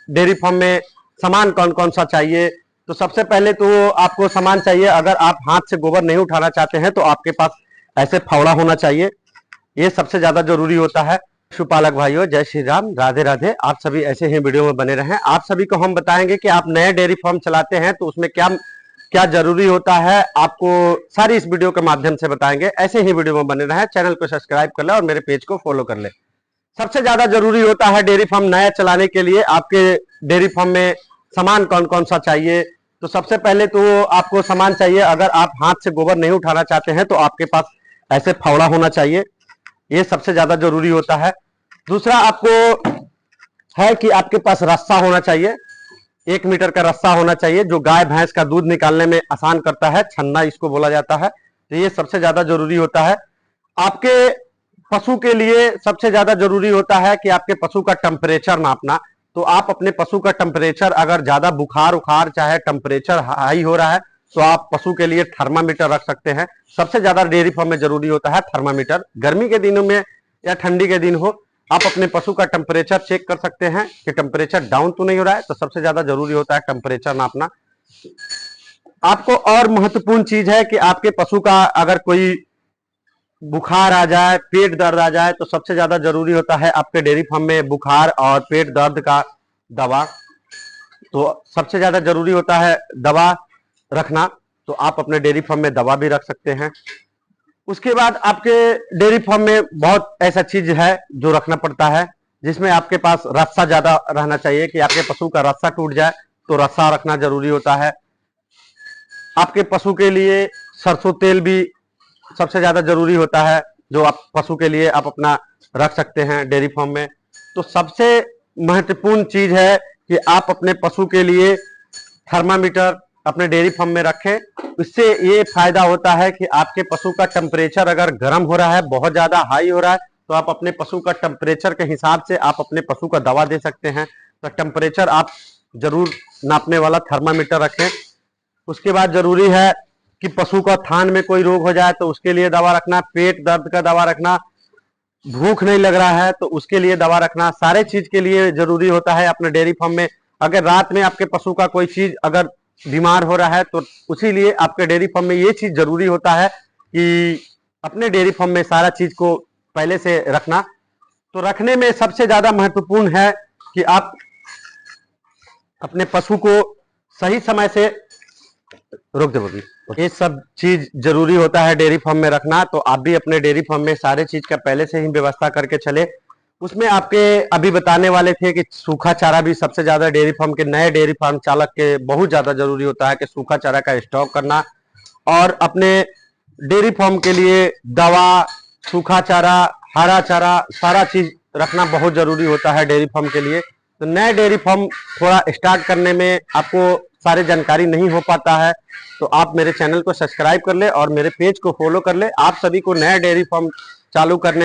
Dairy farm में सामान कौन कौन सा चाहिए। तो सबसे पहले तो आपको सामान चाहिए, अगर आप हाथ से गोबर नहीं उठाना चाहते हैं तो आपके पास ऐसे फावड़ा होना चाहिए, ये सबसे ज्यादा जरूरी होता है। पशुपालक भाइयों, जय श्री राम, राधे राधे। आप सभी ऐसे ही वीडियो में बने रहें। आप सभी को हम बताएंगे कि आप नए डेयरी फार्म चलाते हैं तो उसमें क्या क्या जरूरी होता है, आपको सारी इस वीडियो के माध्यम से बताएंगे। ऐसे ही वीडियो में बने रहें, चैनल को सब्सक्राइब कर ले और मेरे पेज को फॉलो कर ले। सबसे ज्यादा जरूरी होता है डेयरी फार्म नया चलाने के लिए, आपके डेयरी फार्म में सामान कौन कौन सा चाहिए। तो सबसे पहले तो आपको सामान चाहिए, अगर आप हाथ से गोबर नहीं उठाना चाहते हैं तो आपके पास ऐसे फावड़ा होना चाहिए, ये सबसे ज्यादा जरूरी होता है। दूसरा आपको है कि आपके पास रस्सा होना चाहिए, 1 मीटर का रस्सा होना चाहिए जो गाय भैंस का दूध निकालने में आसान करता है, छन्ना इसको बोला जाता है। तो ये सबसे ज्यादा जरूरी होता है। आपके पशु के लिए सबसे ज्यादा जरूरी होता है कि आपके पशु का टेम्परेचर नापना। तो आप अपने पशु का टेम्परेचर, अगर ज्यादा बुखार उखार चाहे टेम्परेचर हाई हो रहा है तो आप पशु के लिए थर्मामीटर रख सकते हैं। सबसे ज्यादा डेयरी फार्म में जरूरी होता है थर्मामीटर। गर्मी के दिनों में या ठंडी के दिन हो, आप अपने पशु का टेम्परेचर चेक कर सकते हैं कि टेम्परेचर डाउन तो नहीं हो रहा है। तो सबसे ज्यादा जरूरी होता है टेम्परेचर नापना। आपको और महत्वपूर्ण चीज है कि आपके पशु का अगर कोई बुखार आ जाए, पेट दर्द आ जाए, तो सबसे ज्यादा जरूरी होता है आपके डेयरी फार्म में बुखार और पेट दर्द का दवा। तो सबसे ज्यादा जरूरी होता है दवा रखना, तो आप अपने डेयरी फार्म में दवा भी रख सकते हैं। उसके बाद आपके डेयरी फार्म में बहुत ऐसा चीज है जो रखना पड़ता है, जिसमें आपके पास रस्सा ज्यादा रहना चाहिए कि आपके पशु का रस्सा टूट जाए तो रस्सा रखना जरूरी होता है। आपके पशु के लिए सरसों तेल भी सबसे ज्यादा जरूरी होता है, जो आप पशु के लिए आप अपना रख सकते हैं डेयरी फार्म में। तो सबसे महत्वपूर्ण चीज है कि आप अपने पशु के लिए थर्मामीटर अपने डेयरी फार्म में रखें। इससे ये फायदा होता है कि आपके पशु का टेम्परेचर अगर गर्म हो रहा है, बहुत ज्यादा हाई हो रहा है, तो आप अपने पशु का टेम्परेचर के हिसाब से आप अपने पशु का दवा दे सकते हैं। तो टेम्परेचर आप जरूर नापने वाला थर्मामीटर रखें। उसके बाद जरूरी है कि पशु का थान में कोई रोग हो जाए तो उसके लिए दवा रखना, पेट दर्द का दवा रखना, भूख नहीं लग रहा है तो उसके लिए दवा रखना। सारे चीज के लिए जरूरी होता है अपने डेयरी फार्म में। अगर रात में आपके पशु का कोई चीज अगर बीमार हो रहा है तो उसी लिए आपके डेयरी फार्म में ये चीज जरूरी होता है कि अपने डेयरी फार्म में सारा चीज को पहले से रखना। तो रखने में सबसे ज्यादा महत्वपूर्ण है कि आप अपने पशु को सही समय से रोक दे। ये सब चीज जरूरी होता है डेयरी फार्म में रखना। तो आप भी अपने डेयरी फार्म में सारे चीज का पहले से ही व्यवस्था करके चले। उसमें आपके अभी बताने वाले थे कि सूखा चारा भी सबसे ज्यादा डेयरी फार्म के, नए डेयरी फार्म चालक के बहुत ज्यादा जरूरी होता है कि सूखा चारा का स्टॉक करना। और अपने डेयरी फार्म के लिए दवा, सूखा चारा, हरा चारा, सारा चीज रखना बहुत जरूरी होता है डेयरी फार्म के लिए। तो नए डेयरी फार्म थोड़ा स्टार्ट करने में आपको सारी जानकारी नहीं हो पाता है, तो आप मेरे चैनल को सब्सक्राइब कर ले और मेरे पेज को फॉलो कर ले। आप सभी को नया डेयरी फार्म चालू करने